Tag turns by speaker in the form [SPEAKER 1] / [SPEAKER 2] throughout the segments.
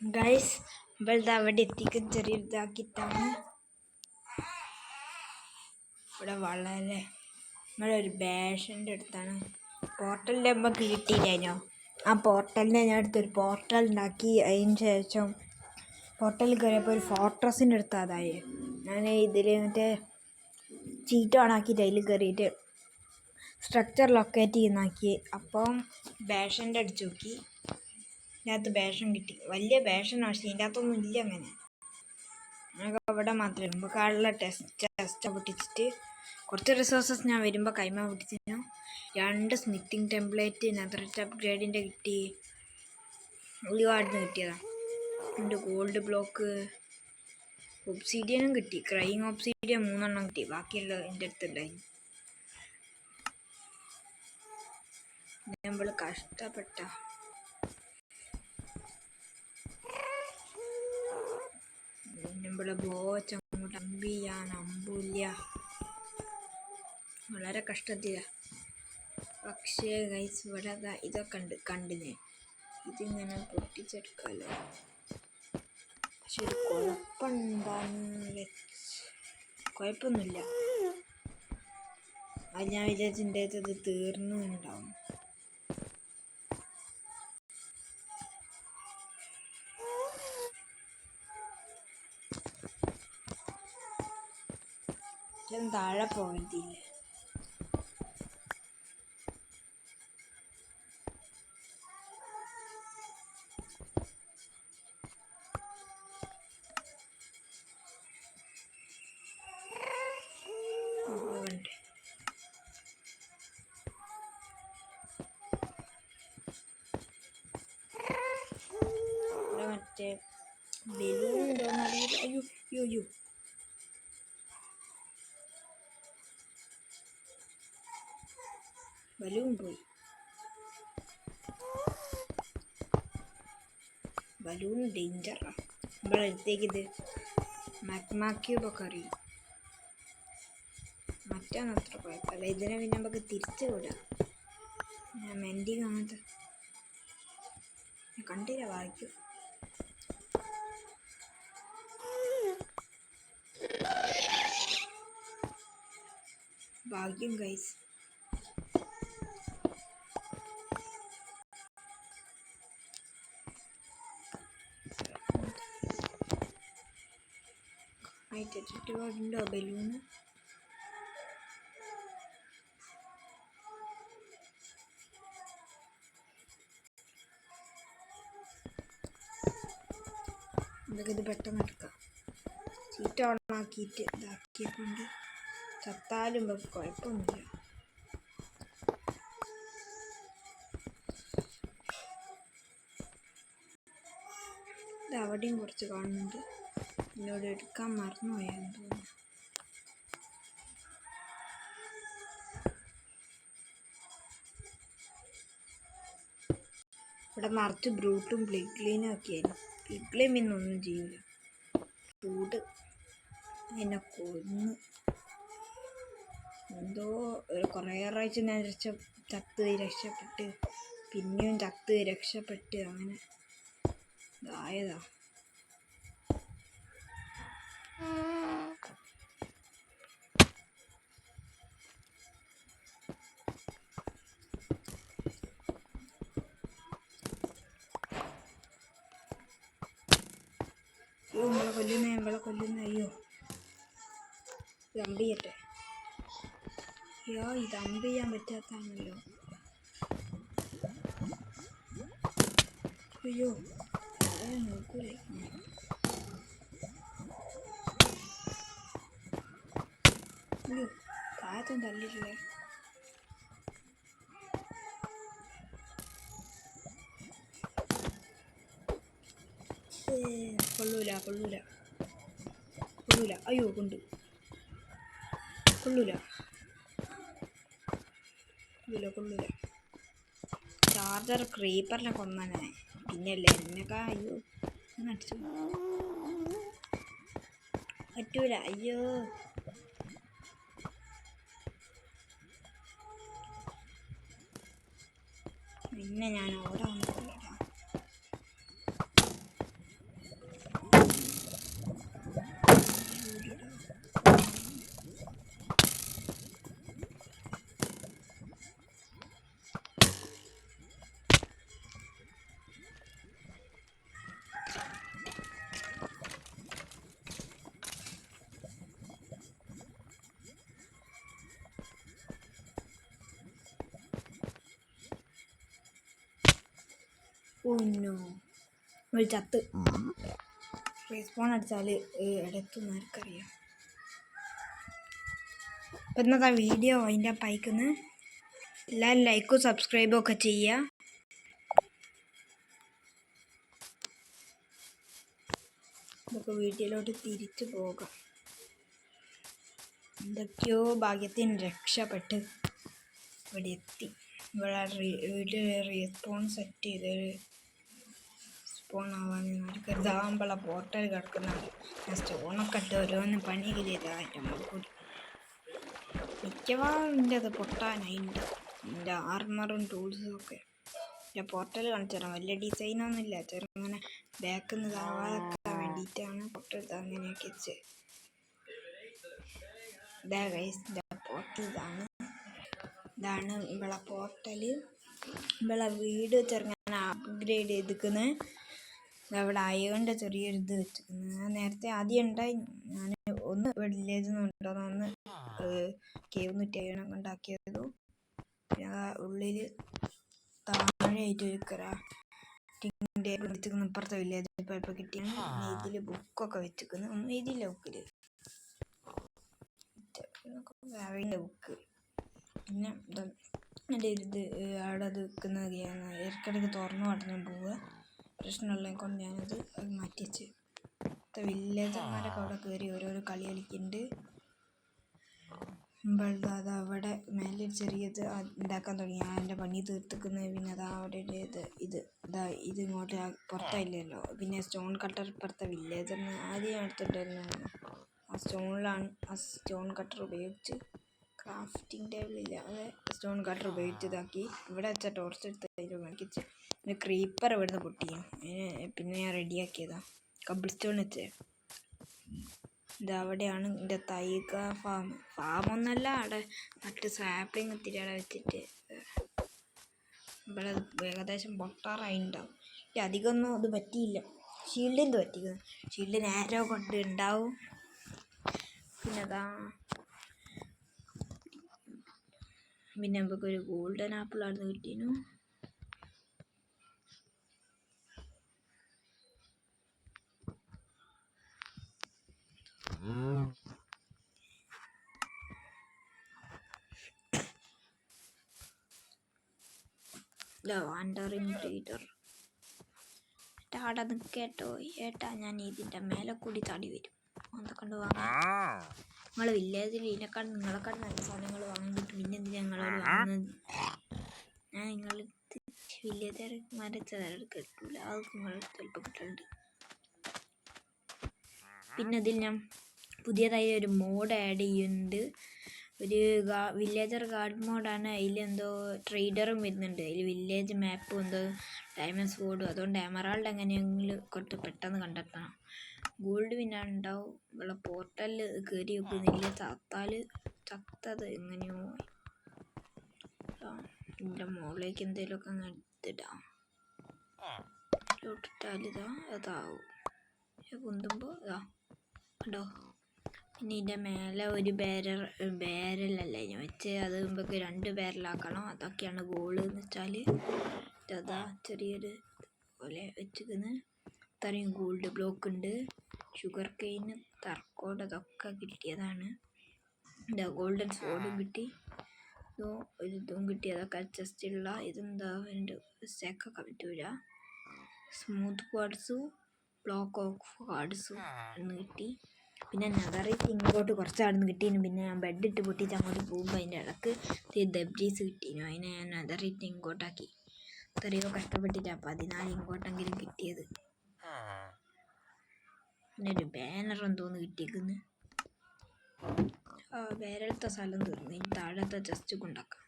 [SPEAKER 1] Guys ഇവളുടെ അവിടെ എത്തിക്കും ചെറിയ ഇതാക്കിയിട്ടാണ് ഇവിടെ വളരെ നമ്മളൊരു ബാഷൻ്റെ അടുത്താണ് പോർട്ടലിൻ്റെ നമുക്ക് കിട്ടിയില്ലായിരുന്നോ ആ പോർട്ടലിനെ ഞാൻ അടുത്തൊരു പോർട്ടൽ ഉണ്ടാക്കി അതിന് ശേഷം പോർട്ടലിൽ കയറിയപ്പോൾ ഒരു ഫോർട്രസിൻ്റെ അടുത്ത് അതായി ഞാൻ ഇതിൽ മറ്റേ ചീറ്റ് ഓണാക്കിയിട്ട് അതിൽ കയറിയിട്ട് സ്ട്രക്ചർ ലൊക്കേറ്റ് ചെയ്യുന്നാക്കി അപ്പം ബാഷൻ്റെ അടിച്ചു നോക്കി ഇതിനകത്ത് ബാഷൻ കിട്ടി വലിയ ബാഷനാണ് പക്ഷേ ഇതിൻ്റെ അകത്തൊന്നും ഇല്ല അങ്ങനെ ഞങ്ങൾക്ക് അവിടെ മാത്രമേ നമുക്ക് ആളുള്ള ടെസ്റ്റ് പൊട്ടിച്ചിട്ട് കുറച്ച് റിസോഴ്സസ് ഞാൻ വരുമ്പോൾ കൈമ പൊട്ടിച്ചു 2 സ്മിത്തിങ് ടെംപ്ലേറ്റ് നെതറിറ്റ് അപ്ഗ്രേഡിൻ്റെ കിട്ടി ഒരുപാടിന് കിട്ടിയതാണ് എൻ്റെ ഗോൾഡ് ബ്ലോക്ക് ഒബ്സീഡിയനും കിട്ടി ക്രൈങ് ഒബ്സീഡിയൻ 3 എണ്ണം കിട്ടി ബാക്കിയുള്ള എൻ്റെ അടുത്തുണ്ടായി നമ്മൾ കഷ്ടപ്പെട്ട നമ്മളെ ബോച്ച് അങ്ങോട്ട് അമ്പ് ചെയ്യാൻ അമ്പില്ല വളരെ കഷ്ടത്തിലാണ് പക്ഷേ ഗൈസ് ഇവിടെ ഇതൊക്കെ ഉണ്ട് കണ്ടിന് ഇതിങ്ങനെ പൊട്ടിച്ചെടുക്കാമല്ലോ പക്ഷെ ഒരു കുഴപ്പമുണ്ടാന്ന് കുഴപ്പമൊന്നുമില്ല അത് ഞാൻ വിചാരിച്ചിൻ്റെ അത് തീർന്നുണ്ടാവും താഴെ പോകത്തില്ല മറ്റേ ബലൂൺ ഉണ്ടോന്ന് അറിയില്ല അയ്യോ അയ്യോ അയ്യോ ബലൂൺ പോയി ബലൂൺ ഡേഞ്ചറാണ് നമ്മുടെ അടുത്തേക്ക് ഇത് മാഗ്മ ക്യൂബൊക്കെ അറിയും മറ്റാണ് അത്ര കുഴപ്പമില്ല ഇതിനെ പിന്നെ നമുക്ക് തിരിച്ചു വിടാം ഞാൻ മെൻഡിങ് അങ്ങനത്തെ കണ്ടില്ല വായിക്കും ഭാഗ്യം ഗൈസ് ചുറ്റുപാടുണ്ടോ ബലൂണ് ഇതൊക്കെ ഇത് പെട്ടെന്ന് എടുക്കാം ചീറ്റ് ഓണാക്കിയിട്ട് ഇതാക്കിയതുകൊണ്ട് ചത്താലും കുഴപ്പമൊന്നുമില്ല ഇത് അവിടെയും കുറച്ച് കാണുന്നുണ്ട് എന്നോട് എടുക്കാൻ മറന്നുപോയാന്ന് തോന്നുന്നു ഇവിടെ മറിച്ച് ബ്രൂട്ടും പ്ലിഗ്ലീനും ഒക്കെയായിരുന്നു പ്ലിഗ്ലീൻ പിന്നൊന്നും ചെയ്യില്ല ചൂട് എന്നെ കൊന്ന് എന്തോ കുറേ പ്രാവശ്യം ഞാൻ ചത്ത് രക്ഷപ്പെട്ട് പിന്നെയും ചത്ത് രക്ഷപ്പെട്ട് അങ്ങനെ ഇതായതാ നമ്മളെ കൊല്ലുന്ന അയ്യോ ഇത് അമ്പ് ചെയ്യട്ടെ അയ്യോ ഇത് അമ്പ് ചെയ്യാൻ പറ്റാത്താണല്ലോ അയ്യോ നോക്കൂലേ അയ്യോ താഴത്തൊന്നും തള്ളിയിട്ടില്ലേ കൊള്ളൂല അയ്യോ കൊള്ളൂല ചാർജർ ക്രീപ്പറിനെ കൊന്നാനെ പിന്നെയല്ലേ എന്നൊക്കെ അയ്യോ അടിച്ചു പറ്റൂല അയ്യോ പിന്നെ ഞാൻ ഓടാൻ പോയില്ല ഉന്നോ ഒരു ചത്ത് റീസ്പോൺ അടിച്ചാൽ ഇടയ്ക്കൊന്നും ആർക്കറിയാം. അപ്പം ഇന്നത്തെ വീഡിയോ അതിൻ്റെ പൈക്കുന്ന് എല്ലാവരും ലൈക്കും സബ്സ്ക്രൈബും ഒക്കെ ചെയ്യുക. നമുക്ക് വീഡിയോയിലോട്ട് തിരിച്ചു പോകാം. എന്തൊക്കെയോ ഭാഗ്യത്തിന് രക്ഷപ്പെട്ട് ഇവിടെ എത്തി. ഇവിടെ വീട്ടിൽ റീസ്പോൺ സെറ്റ് ചെയ്തൊരു സ്പോൺ ആവാൻ കരുതാകുമ്പോഴുള്ള പോർട്ടൽ കിടക്കുന്നുണ്ട്. ഞാൻ സ്റ്റോണൊക്കെ ഇട്ട് ഓരോന്ന് പണിയൊക്കെ ചെയ്താൽ എൻ്റെ മുകളിൽ മിക്കവാറും എൻ്റെ അത് പൊട്ടാനായിട്ടുണ്ട്. എൻ്റെ ആർമറും ടൂൾസും ഒക്കെ. എൻ്റെ പോർട്ടൽ കാണിച്ചു തരാം. വലിയ ഡിസൈനൊന്നും ഇല്ല, ചെറുങ്ങനെ ബാക്കിൽ നിന്ന് ഇതാവാതൊക്കെ വേണ്ടിയിട്ടാണ് പോർട്ടൽ അങ്ങനെയൊക്കെ വെച്ചത്. ഇതാ ഗൈസ്, എൻ്റെ പോർട്ടൽ ഇതാണ് ഇവിടെ പോർട്ടൽ. ഇവിടെ വീട് ചെറുങ്ങനെ അപ്ഗ്രേഡ് ചെയ്തിരിക്കുന്നത്. ഇവിടെ അയണിൻ്റെ ചെറിയൊരു ഇത് വെച്ചിരിക്കുന്നത്. നേരത്തെ ആദ്യം ഉണ്ടായി. ഞാൻ ഒന്ന് വില്ലേജിൽ നിന്ന് കൊണ്ടുവന്ന ഒന്ന് കേവ് 107 ഉണ്ടാക്കിയതു. പിന്നെ ഉള്ളിൽ താഴെയായിട്ട് ഒരു ക്രാഫ്റ്റിംഗ് ടേബിൾ വെച്ചിരിക്കുന്നു. ഇപ്പുറത്തെ വില്ലേജ് ഇപ്പോൾ കിട്ടിയാണ്. ഇതിൽ ബുക്കൊക്കെ വെച്ചിരിക്കുന്നു. ഒന്നും എഴുതിയില്ല ബുക്കിൽ, ബുക്ക്. പിന്നെ എൻ്റെ ഇത് അവിടെ അത് വെക്കുന്നത് ഇടയ്ക്കിടയ്ക്ക് തുറന്നു അടഞ്ഞു പോവുക. പ്രശ്നമുള്ളതിനെ കൊണ്ട് ഞാനത് മാറ്റി വെച്ച്. വില്ലേജർമാരൊക്കെ അവിടെ കയറി ഓരോരോ കളി കളിക്കുന്നുണ്ട്. അത് അവിടെ മേലെ ചെറിയത് ഉണ്ടാക്കാൻ തുടങ്ങി. ഞാൻ എൻ്റെ പണി തീർത്തിക്കുന്നത്. പിന്നെ അത് അവിടെ ഇത് ഇങ്ങോട്ട് പുറത്തായില്ലല്ലോ. പിന്നെ സ്റ്റോൺ കട്ടർ ഇപ്പുറത്തെ വില്ലേജറിന് ആദ്യം എടുത്തിട്ടുണ്ടായിരുന്നു. ആ സ്റ്റോൺ കട്ടർ ഉപയോഗിച്ച് ക്രാഫ്റ്റിംഗ് ടേബിളില്ല, അത് സ്റ്റോൺ കട്ടർ ഉപയോഗിച്ച് ഇതാക്കി. ഇവിടെ വെച്ച ടോർച്ച് എടുത്ത് അതിൽ മേടിച്ച് ഒരു ക്രീപ്പർ ഇവിടുന്ന് പൊട്ടിയും. പിന്നെ ഞാൻ റെഡിയാക്കിയതാണ് കബിൾ സ്റ്റോൺ വെച്ച്. ഇതവിടെയാണ് എൻ്റെ തൈക ഫാമൊന്നല്ല, അവിടെ നട്ട് സാപ്ലിങ് ഒത്തിരി അവിടെ വെച്ചിട്ട് ഇവിടെ ഏകദേശം പൊട്ടാറായിട്ടുണ്ടാവും. അധികമൊന്നും അത് പറ്റിയില്ല. ഷീൽഡിൻ്റെ പറ്റിക്കുന്നു. ഷീൽഡ് നേരോ കൊണ്ട് ഉണ്ടാവും. പിന്നെ നമുക്കൊരു ഗോൾഡൻ ആപ്പിൾ ആണ് കിട്ടിയിരുന്നു. വാണ്ടറിങ് ബ്രീഡർ അവിടെ നിൽക്കേട്ടോ ഏട്ടാ, ഞാൻ ഇതിൻ്റെ മേലെ കൂടി തടി വരും. അതൊക്കെ കൊണ്ട് വാങ്ങാം. നിങ്ങൾ വില്ലേജിൽ നിങ്ങളെക്കാട് നല്ല സാധനങ്ങൾ വാങ്ങാൻ കിട്ടും. പിന്നെ എന്തിനാ ഞങ്ങളോട് വാങ്ങുന്നത്? ഞാൻ നിങ്ങൾ വില്ലേജർമാരെ കിട്ടൂല, അത് നിങ്ങൾ ചിലപ്പോൾ കിട്ടുന്നുണ്ട്. പിന്നെ അതിൽ ഞാൻ പുതിയതായി ഒരു മോഡ് ആഡ് ചെയ്യുന്നുണ്ട്. ഒരു വില്ലേജർ ഗാർഡ് മോഡാണ്. അതിലെന്തോ ട്രേഡറും വരുന്നുണ്ട്. അതിൽ വില്ലേജ് മാപ്പും എന്തോ ഡയമണ്ട് സ്വോർഡും. അതുകൊണ്ട് എമറാൾഡ് എങ്ങനെയെങ്കിലും കുറച്ച് പെട്ടെന്ന് കണ്ടെത്തണം. ഗോൾഡ് പിന്നെ ഉണ്ടാവും. ഇവിടെ പോർട്ടലിൽ കയറി വെക്കുന്നില്ല, ചത്തത് എങ്ങനെയോ. ഇതിൻ്റെ മുകളിലേക്ക് എന്തെങ്കിലുമൊക്കെ അങ്ങ് എടുത്തിടാം. ഇട്ടിട്ടാലിതാ അതാവും പൊന്തുമ്പോൾ ഇതാ കണ്ടോ. പിന്നെ ഇതിൻ്റെ മേലെ ഒരു ബാരലല്ലേ ഞാൻ വെച്ച്, അത് നമുക്ക് 2 ബാരലാക്കണം. അതൊക്കെയാണ് ഗോള് എന്ന് വെച്ചാൽ. അതാ ചെറിയൊരു പോലെ വെച്ചിരിക്കുന്നത്. ഇത്രയും ഗോൾഡ് ബ്ലോക്ക് ഉണ്ട്. ഷുഗർ കെയിന്, തർക്കോട്, അതൊക്കെ കിട്ടിയതാണ്. എന്താ ഗോൾഡൻ സോഡും കിട്ടി. ഒരു ഇതും കിട്ടി. അതൊക്കെ അഡ്ജസ്റ്റുള്ള. ഇതെന്താ എൻ്റെ സെക്കൊക്കെ പറ്റൂല. സ്മൂത്ത് ക്വാഡ്സും ബ്ലോക്ക് ഓഫ് ക്വാഡ്സും എന്ന് കിട്ടി. പിന്നെ നെതറിറ്റ് ഇങ്ങോട്ട് കുറച്ചാണെന്ന് കിട്ടീന്. പിന്നെ ഞാൻ ബെഡ് ഇട്ട് പൊട്ടിച്ച് അങ്ങോട്ട് പോകുമ്പോൾ അതിൻ്റെ ഇടക്ക് ദബ്രീസ് കിട്ടീനു. അതിനെ ഞാൻ നെതറിറ്റ് ഇങ്ങോട്ടാക്കി. എത്രയോ കഷ്ടപ്പെട്ടിട്ട് 14 ഇങ്ങോട്ടെങ്കിലും കിട്ടിയത്. പിന്നെ ഒരു ബാനർ എന്തോന്ന് കിട്ടിയേക്കുന്നു. വേറെത്തെ സ്ഥലം തീർന്നു. ഇനി താഴത്തെ ചെസ്റ്റ് കൊണ്ടാക്കാം.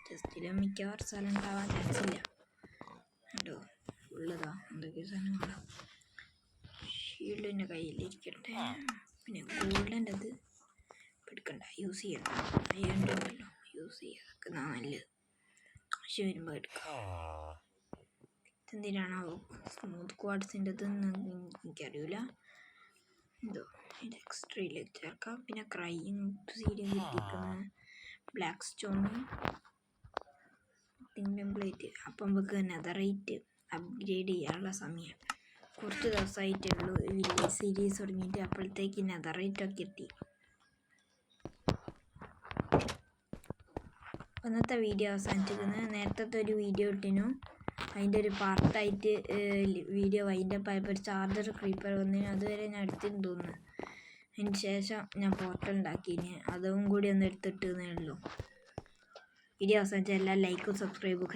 [SPEAKER 1] ചെസ്റ്റിൽ മിക്കവാറും സ്ഥലം ഉണ്ടാവാൻ ചാൻസ് ഇല്ല കേട്ടോ. ഉള്ളതാ എന്തൊക്കെ സാധനങ്ങളാണ്. ഷീൽഡിൻ്റെ കയ്യിലിരിക്കട്ടെ. പിന്നെ ഗോൾഡൻ്റെ അത് എടുക്കണ്ട, യൂസ് ചെയ്യണ്ട. അയ്യണ്ടല്ലോ യൂസ് ചെയ്യാതൊക്കെ നല്ലത്. ആവശ്യം വരുമ്പോൾ എടുക്കാം. ഇതെന്തിനാണോ സ്മൂത്ത് ക്വാഡ്സിൻ്റെ എനിക്കറിയില്ല. എന്തോ ഇത് എക്സ്ട്രയിലേക്ക് ചേർക്കാം. പിന്നെ ക്രൈയിങ് സീഡ് കിട്ടിയിരിക്കുന്നത് ബ്ലാക്ക് സ്റ്റോണ് ടെംപ്ലേറ്റ്. അപ്പം നമുക്ക് നെതറൈറ്റ് അപ്ഗ്രേഡ് ചെയ്യാനുള്ള സമയം. കുറച്ച് ദിവസമായിട്ടുള്ളൂ വില്ലേജ് സീരീസ് തുടങ്ങിയിട്ട്. അപ്പോഴത്തേക്ക് നെതറൈറ്റൊക്കെ എത്തി. ഇന്നത്തെ വീഡിയോ അവസാനിച്ചിരിക്കുന്നത്. നേരത്തെ ഒരു വീഡിയോ ഇട്ടിനു, അതിൻ്റെ ഒരു പാർട്ടായിട്ട് വീഡിയോ വൈൻഡപ്പ് ആയപ്പോൾ ഒരു ചാർജർ ക്രീപ്പർ വന്നിന്. അതുവരെ ഞാൻ എടുത്തിന്ന് തോന്നുന്നു. അതിന് ശേഷം ഞാൻ പോർട്ടൽ ഉണ്ടാക്കിന്, അതും കൂടി ഒന്ന് എടുത്തിട്ടേ ഉള്ളൂ. വീഡിയോ അവസാനിച്ച എല്ലാ ലൈക്കും സബ്സ്ക്രൈബും